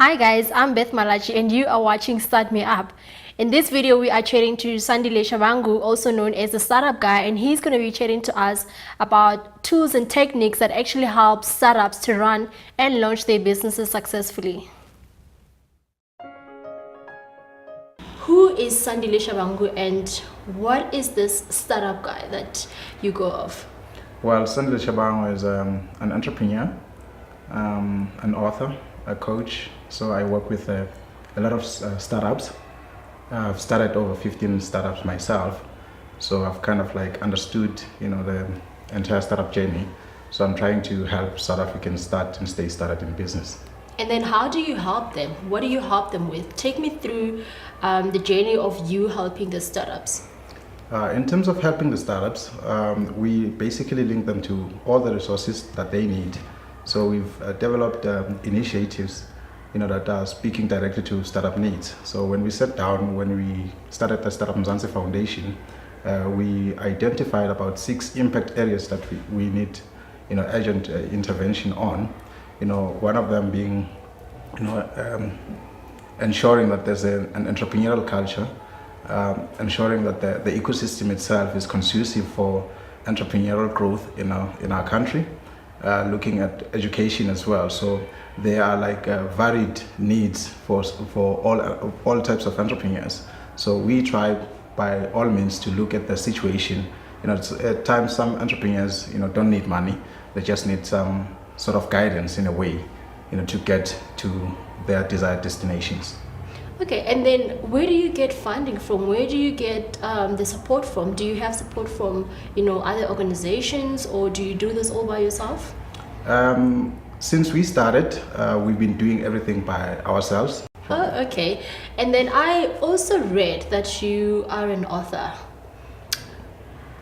Hi guys, I'm Beth Malatji and you are watching Start Me Up. In this video, we are chatting to Sandile Shabangu, also known as the Startup Guy, and he's going to be chatting to us about tools and techniques that actually help startups to run and launch their businesses successfully. Who is Sandile Shabangu and what is this Startup Guy that you go of? Well, Sandile Shabangu is an entrepreneur, an author, a coach. So I work with a lot of startups. I've started over 15 startups myself. So I've kind of like understood, the entire startup journey. So I'm trying to help South Africans start and stay started in business. And then how do you help them? What do you help them with? Take me through the journey of you helping the startups. In terms of helping the startups, we basically link them to all the resources that they need. So we've developed initiatives, that are speaking directly to startup needs. So when we sat down, when we started the Startup Mzansi Foundation, we identified about 6 impact areas that we need, urgent intervention on. One of them being, ensuring that there's an entrepreneurial culture, ensuring that the ecosystem itself is conducive for entrepreneurial growth in our country, looking at education as well. So there are like varied needs for all types of entrepreneurs. So we try by all means to look at the situation. At times some entrepreneurs don't need money, they just need some sort of guidance in a way, to get to their desired destinations. Okay, and then where do you get funding from? Where do you get the support from? Do you have support from other organizations, or do you do this all by yourself? Since we started, we've been doing everything by ourselves. Oh, okay. And then I also read that you are an author.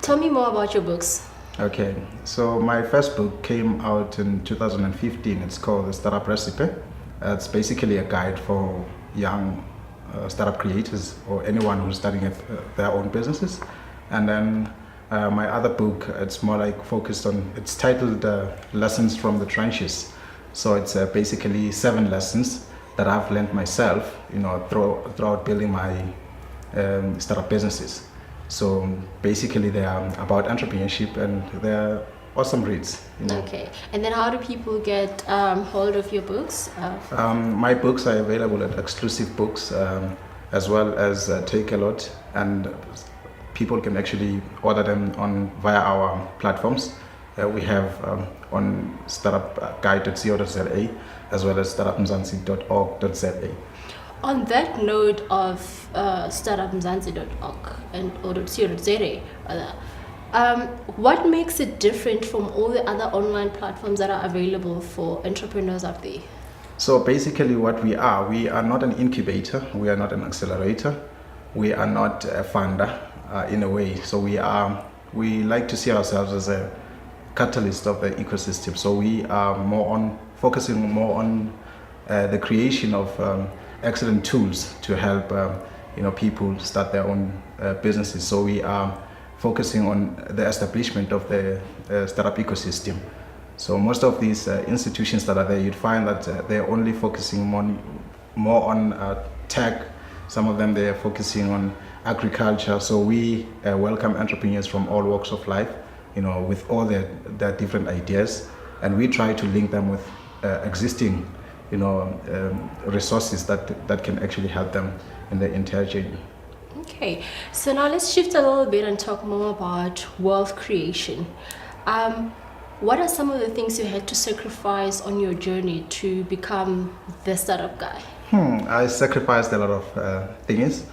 Tell me more about your books. Okay, so my first book came out in 2015. It's called The Startup Recipe. It's basically a guide for young startup creators or anyone who's starting their own businesses. And then my other book, it's more like focused on, it's titled Lessons from the Trenches. So it's basically 7 lessons that I've learned myself, throughout building my startup businesses. So basically they are about entrepreneurship and they're awesome reads. Okay, and then how do people get hold of your books? My books are available at Exclusive Books, as well as Take a Lot, and people can actually order them via our platforms. We have on startupguy.co.za as well as startupmzansi.org.za. On that note of startupmzansi.org and .co.za, what makes it different from all the other online platforms that are available for entrepreneurs out there? So basically what we are not an incubator, we are not an accelerator, we are not a funder in a way. So we like to see ourselves as a catalyst of the ecosystem. So we are focusing more on the creation of excellent tools to help people start their own businesses. So we are focusing on the establishment of the startup ecosystem. So most of these institutions that are there, you'd find that they're only focusing more on tech. Some of them they're focusing on agriculture. So we welcome entrepreneurs from all walks of life, with all their different ideas, and we try to link them with existing resources that can actually help them in their entire journey. Okay, so now let's shift a little bit and talk more about wealth creation. What are some of the things you had to sacrifice on your journey to become the startup guy? I sacrificed a lot of things.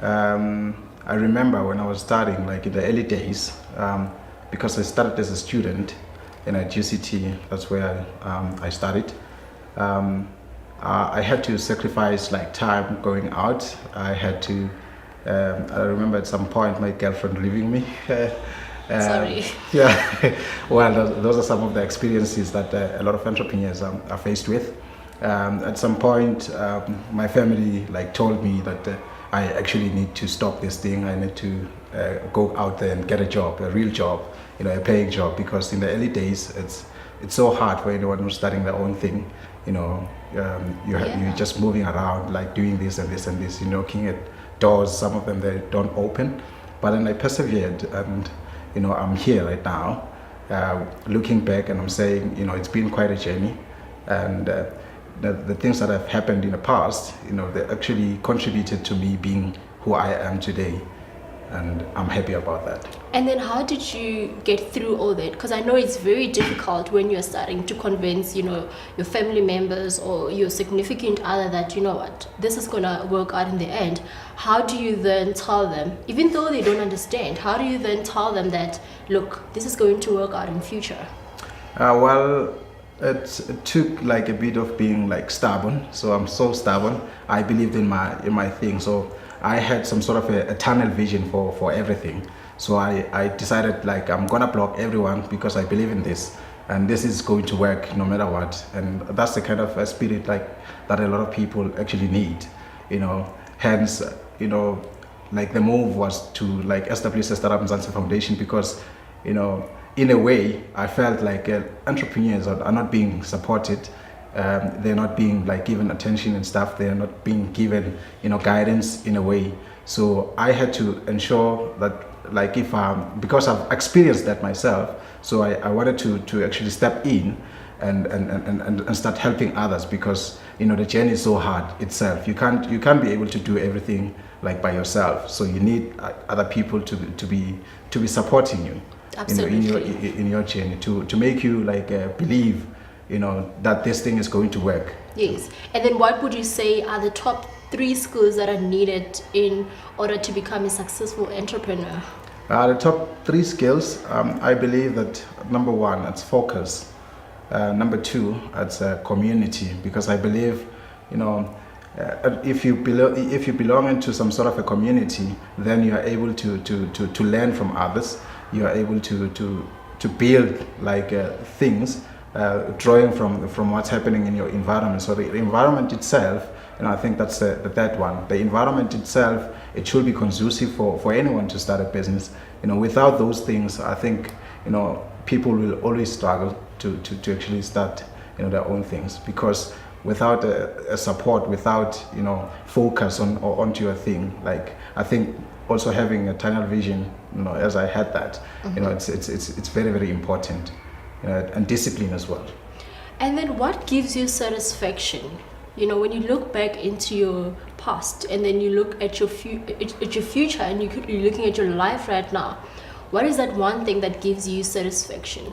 I remember when I was starting, like in the early days, because I started as a student at GCT, that's where I started. I had to sacrifice like time going out. I had to, I remember at some point my girlfriend leaving me. Sorry. Yeah, well, those are some of the experiences that a lot of entrepreneurs are faced with. At some point, my family told me that I actually need to stop this thing. I need to go out there and get a job, a real job, a paying job, because in the early days, it's so hard for anyone who's starting their own thing. you're just moving around, like doing this and this and this, you're knocking at doors, some of them they don't open. But then I persevered, and I'm here right now, looking back, and I'm saying, it's been quite a journey, and the things that have happened in the past, they actually contributed to me being who I am today, and I'm happy about that. And then how did you get through all that? Because I know it's very difficult when you're starting to convince, your family members or your significant other that, what, this is gonna work out in the end. How do you then tell them, even though they don't understand, how do you then tell them that, look, this is going to work out in future? Well, it took like a bit of being like stubborn. So I'm so stubborn. I believed in my thing. So I had some sort of a tunnel vision for everything. So I decided, like, I'm gonna block everyone because I believe in this, and this is going to work no matter what. And that's the kind of spirit like that a lot of people actually need, hence, like the move was to like establish the Startup Mzansi Foundation, because in a way I felt like entrepreneurs are not being supported. They're not being like given attention and stuff. They're not being given guidance in a way. So I had to ensure that, like, because I've experienced that myself, so I wanted to actually step in and start helping others, because the journey is so hard itself. You can't be able to do everything like by yourself. So you need other people to be supporting you. Absolutely. In your journey, to make you like believe that this thing is going to work. Yes. And then what would you say are the top 3 skills that are needed in order to become a successful entrepreneur? The top 3 skills, I believe that number 1, it's focus. Number 2, it's community, because I believe, if you belong into some sort of a community, then you are able to learn from others. You are able to build like things, drawing from what's happening in your environment. So the environment itself, I think that's the third one. The environment itself, it should be conducive for anyone to start a business. Without those things, I think people will always struggle to actually start their own things, because without a support, without focus onto your thing, like, I think also having a tunnel vision, as I had that, it's very, very important, and discipline as well. And then what gives you satisfaction? When you look back into your past, and then you look at your future, and you're looking at your life right now, what is that one thing that gives you satisfaction?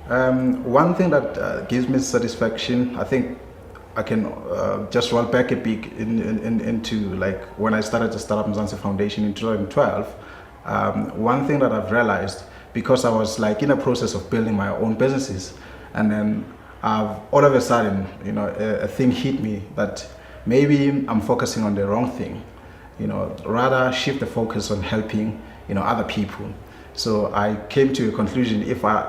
One thing that gives me satisfaction, I think I can just roll back a bit into like when I started the Startup Mzansi Foundation in 2012. One thing that I've realized, because I was like in a process of building my own businesses, and then all of a sudden, a thing hit me that maybe I'm focusing on the wrong thing. Rather shift the focus on helping, other people. So I came to a conclusion: if I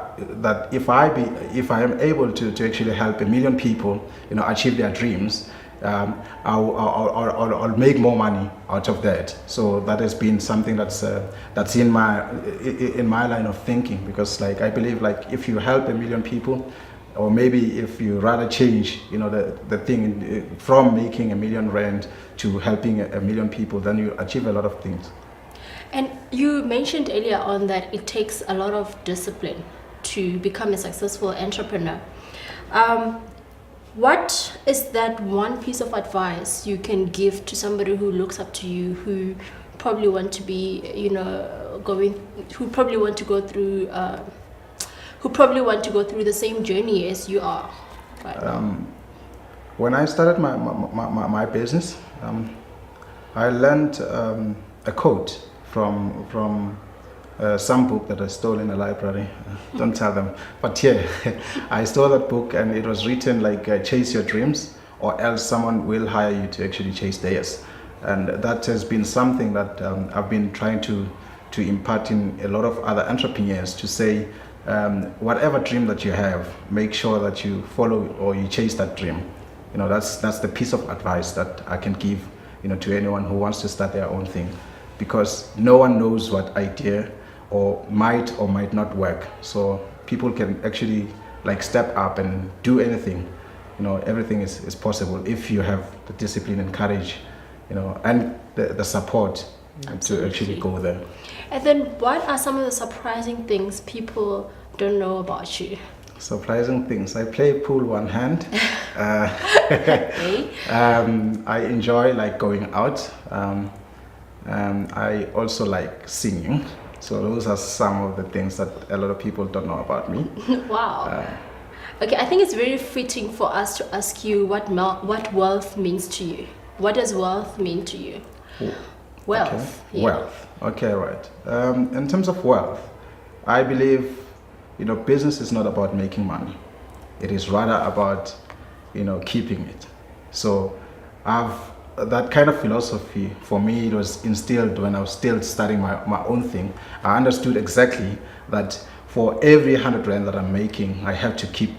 am able to actually help 1 million people, achieve their dreams, I'll make more money out of that. So that has been something that's in my line of thinking, because like I believe, like, if you help 1 million people, or maybe if you rather change the thing from making 1 million rand to helping 1 million people, then you achieve a lot of things. And you mentioned earlier on that it takes a lot of discipline to become a successful entrepreneur. What is that one piece of advice you can give to somebody who looks up to you, who probably want to be, who probably want to go through the same journey as you are right now? When I started my business, I learned a quote from some book that I stole in a library. Don't tell them. But yeah, I stole that book, and it was written like, chase your dreams, or else someone will hire you to actually chase theirs. And that has been something that I've been trying to impart in a lot of other entrepreneurs, to say, whatever dream that you have, make sure that you follow or you chase that dream. That's the piece of advice that I can give to anyone who wants to start their own thing, because no one knows what idea or might not work. So people can actually like step up and do anything, everything is possible if you have the discipline and courage, and the support to actually go there. And then what are some of the surprising things people don't know about you? Surprising things. I play pool one hand. Okay. I enjoy like going out. I also like singing. So those are some of the things that a lot of people don't know about me. Wow. Okay, I think it's very fitting for us to ask you what wealth means to you. What does wealth mean to you? Wealth. Okay. Yeah. Wealth. Okay, right. In terms of wealth, I believe, business is not about making money. It is rather about, keeping it. So that kind of philosophy, for me, it was instilled when I was still starting my own thing. I understood exactly that for every 100 rand that I'm making, I have to keep,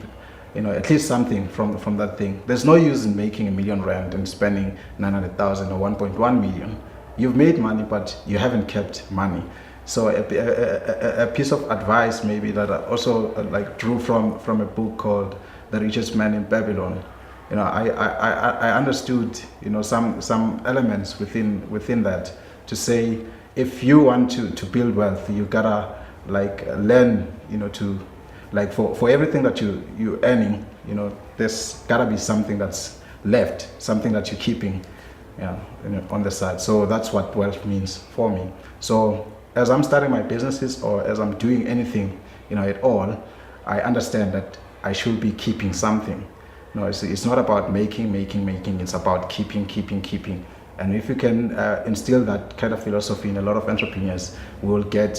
at least something from that thing. There's no use in making R1 million and spending 900,000 or 1.1 million. You've made money, but you haven't kept money. So a piece of advice maybe that I also drew from a book called The Richest Man in Babylon. I understood some elements within that to say, if you want to build wealth, you gotta learn to for everything that you're earning, there's gotta be something that's left, something that you're keeping on the side. So that's what wealth means for me. So as I'm starting my businesses or as I'm doing anything at all, I understand that I should be keeping something. It's not about making, it's about keeping. And if you can instill that kind of philosophy in a lot of entrepreneurs, we'll get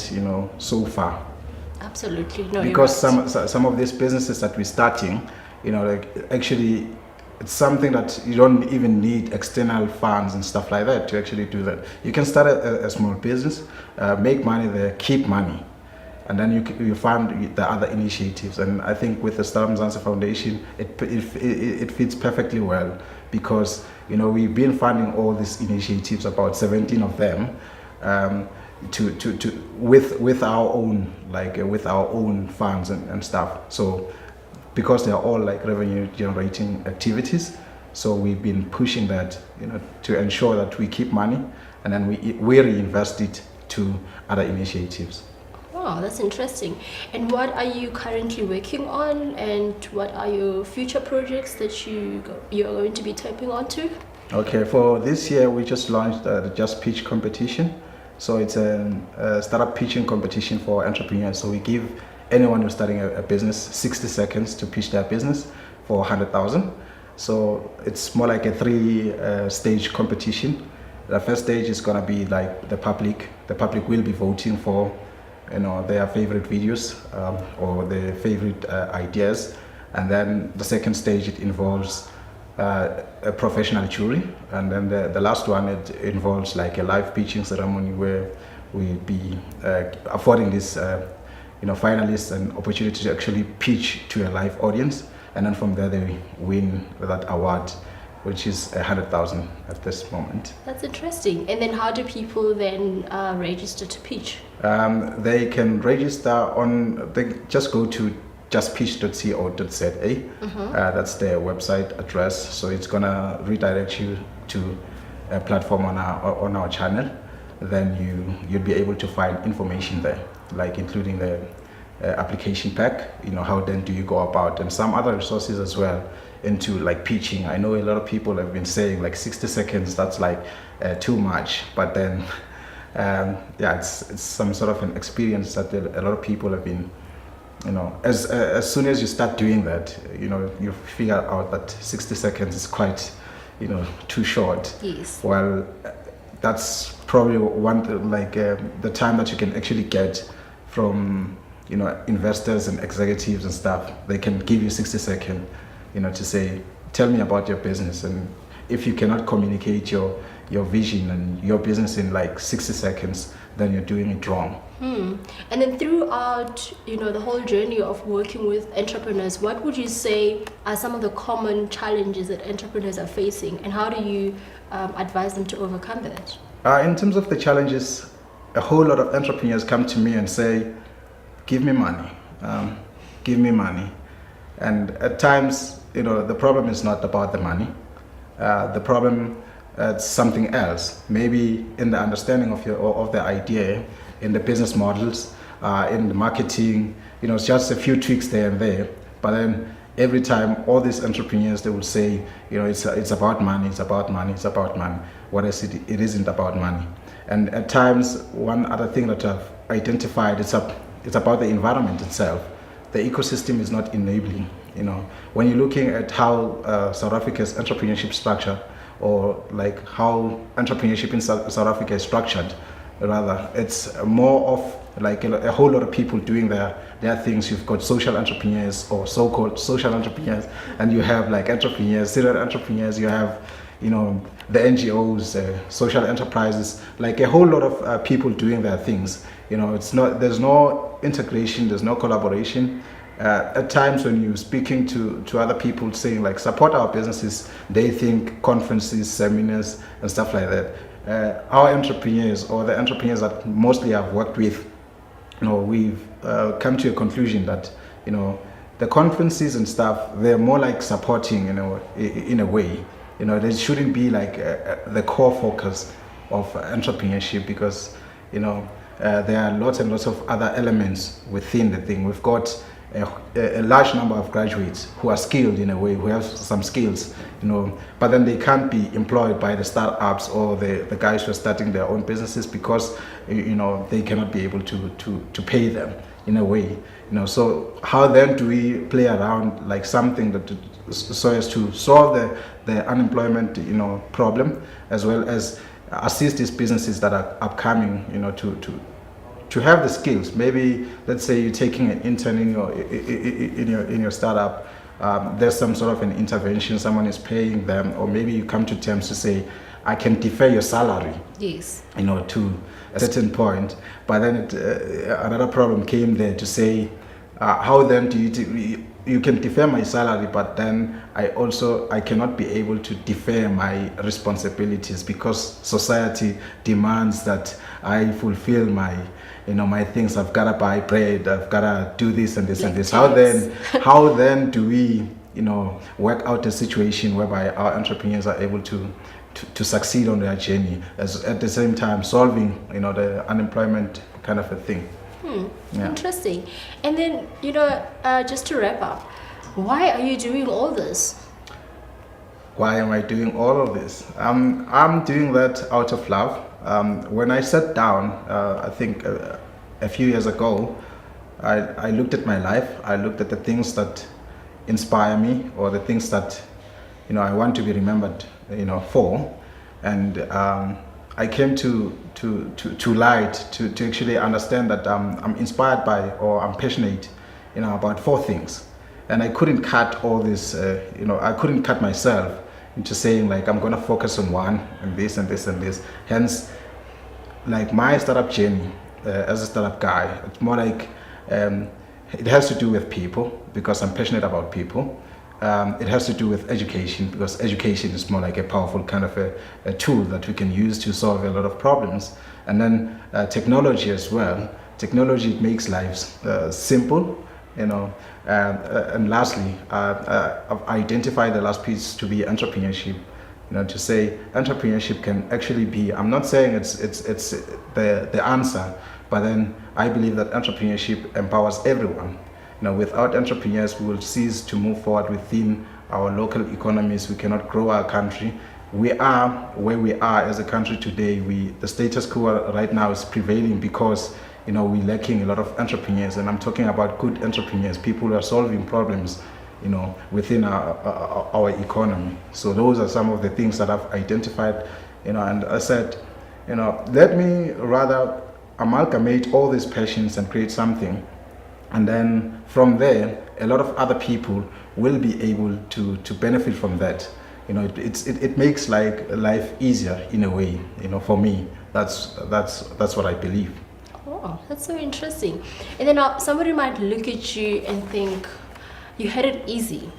so far. Absolutely. No, because some of these businesses that we're starting, actually it's something that you don't even need external funds and stuff like that to actually do that. You can start a small business, make money there, keep money, and then you fund the other initiatives. And I think with the Startup Mzansi Foundation, it fits perfectly well, because we've been funding all these initiatives, about 17 of them, with our own with our own funds and stuff. So because they are all revenue generating activities, so we've been pushing that to ensure that we keep money, and then we reinvest it to other initiatives. Wow, that's interesting. And what are you currently working on, and what are your future projects that you're going to be tapping onto? Okay, for this year we just launched the Just Pitch competition. So it's a startup pitching competition for entrepreneurs. So we give anyone who's starting a business 60 seconds to pitch their business for 100,000. So it's more like a 3-stage competition. The first stage is gonna be the public. The public will be voting for their favorite videos or their favorite ideas. And then the second stage, it involves a professional jury, and then the last one, it involves a live pitching ceremony where we'll be affording these finalists an opportunity to actually pitch to a live audience, and then from there they win that award, which is 100,000 at this moment. That's interesting. And then how do people then register to pitch? They can register they just go to justpitch.co.za. That's their website address. So it's gonna redirect you to a platform on our channel. Then you'll be able to find information there, including the application pack. How then do you go about, and some other resources as well into pitching. I know a lot of people have been saying 60 seconds. That's too much, but then it's some sort of an experience that a lot of people have been. As soon as you start doing that, you figure out that 60 seconds is quite, too short. Yes. Well, that's probably the time that you can actually get from, investors and executives and stuff. They can give you 60 seconds, to say, tell me about your business. And if you cannot communicate your vision and your business in 60 seconds, then you're doing it wrong. And then throughout, the whole journey of working with entrepreneurs, what would you say are some of the common challenges that entrepreneurs are facing, and how do you advise them to overcome that? In terms of the challenges, a whole lot of entrepreneurs come to me and say, give me money, give me money. And at times, the problem is not about the money. The problem is something else. Maybe in the understanding of the idea, in the business models, in the marketing. It's just a few tweaks there and there. But then every time, all these entrepreneurs, they will say, it's about money, it's about money, it's about money. Whereas it isn't about money. And at times, one other thing that I've identified, it's about the environment itself. The ecosystem is not enabling. When you're looking at how South Africa's entrepreneurship structure, or like how entrepreneurship in South Africa is structured, rather, it's more of like a whole lot of people doing their things. You've got social entrepreneurs, or so-called social entrepreneurs, and you have like entrepreneurs, serial entrepreneurs. You have the NGOs, social enterprises, like a whole lot of people doing their things. There's no integration, there's no collaboration. At times when you're speaking to other people saying like support our businesses, they think conferences, seminars and stuff like that. Our entrepreneurs, or the entrepreneurs that mostly I've worked with, we've come to a conclusion that the conferences and stuff, they're more like supporting in a way. They shouldn't be like the core focus of entrepreneurship, because there are lots and lots of other elements within the thing. We've got a large number of graduates who are skilled in a way, who have some skills, but then they can't be employed by the startups or the guys who are starting their own businesses, because they cannot be able to pay them in a way. So how then do we play around like something that so as to solve the unemployment problem, as well as assist these businesses that are upcoming to have the skills. Maybe let's say you're taking an intern in your startup. There's some sort of an intervention, someone is paying them, or maybe you come to terms to say, I can defer your salary. Yes. To a certain point. But then another problem came there to say, how then do you can defer my salary, but then I cannot be able to defer my responsibilities, because society demands that I fulfill my my things. I've got to buy bread, I've got to do this and this and this. How then do we work out a situation whereby our entrepreneurs are able to succeed on their journey, as at the same time solving the unemployment kind of a thing. Yeah. Interesting. And then just to wrap up, why are you doing all this? Why am I doing all of this? I'm doing that out of love. When I sat down, I think a few years ago, I looked at my life. I looked at the things that inspire me, or the things that I want to be remembered for, and I came to light to actually understand that I'm inspired by, or I'm passionate about 4 things, and I couldn't cut all this. I couldn't cut myself into saying like I'm going to focus on one and this and this and this. Hence, like my startup journey as a startup guy, it's more like it has to do with people, because I'm passionate about people. It has to do with education, because education is more like a powerful kind of a tool that we can use to solve a lot of problems. And then technology as well. Technology makes lives simple, and lastly, I've identified the last piece to be entrepreneurship. To say entrepreneurship can actually be, I'm not saying it's the answer, but then I believe that entrepreneurship empowers everyone. Without entrepreneurs, we will cease to move forward within our local economies. We cannot grow our country. We are where we are as a country today. The status quo right now is prevailing because we're lacking a lot of entrepreneurs, and I'm talking about good entrepreneurs, people who are solving problems within our economy. So those are some of the things that I've identified, and I said, let me rather amalgamate all these passions and create something. And then from there, a lot of other people will be able to benefit from that. It makes like life easier in a way. For me, that's what I believe. Oh, that's so interesting. And then somebody might look at you and think you had it easy.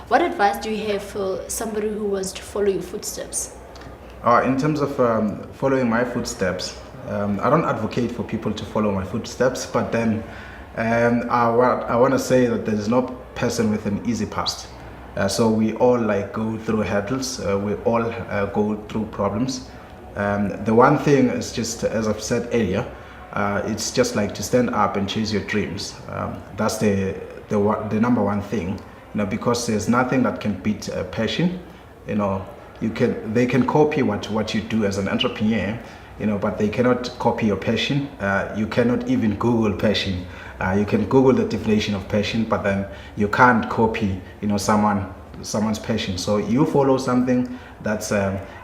What advice do you have for somebody who wants to follow your footsteps? In terms of following my footsteps, I don't advocate for people to follow my footsteps, but then I want to say that there is no person with an easy past. So we all like go through hurdles. We all go through problems. The one thing is just, as I've said earlier, it's just like to stand up and chase your dreams. That's the number one thing, because there's nothing that can beat passion. They can copy what you do as an entrepreneur, but they cannot copy your passion. You cannot even Google passion. You can Google the definition of passion, but then you can't copy, someone's passion. So you follow something that's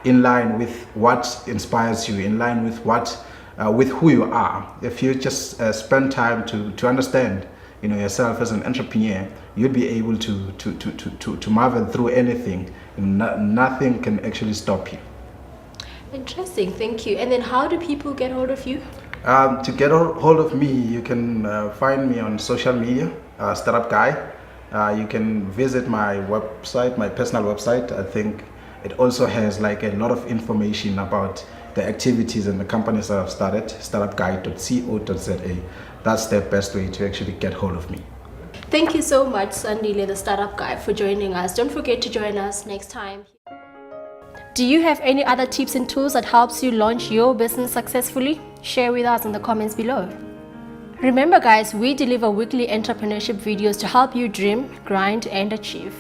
in line with what inspires you, in line with with who you are. If you just spend time to understand, yourself as an entrepreneur, you'll be able to marvel through anything. Nothing can actually stop you. Interesting, thank you. And then how do people get hold of you? To get hold of me, you can find me on social media, StartupGuy. You can visit my website, my personal website. I think it also has like a lot of information about the activities and the companies that I've started, startupguy.co.za. That's the best way to actually get hold of me. Thank you so much, Sandile, the Startup Guy, for joining us. Don't forget to join us next time. Do you have any other tips and tools that helps you launch your business successfully? Share with us in the comments below. Remember guys, we deliver weekly entrepreneurship videos to help you dream, grind and achieve.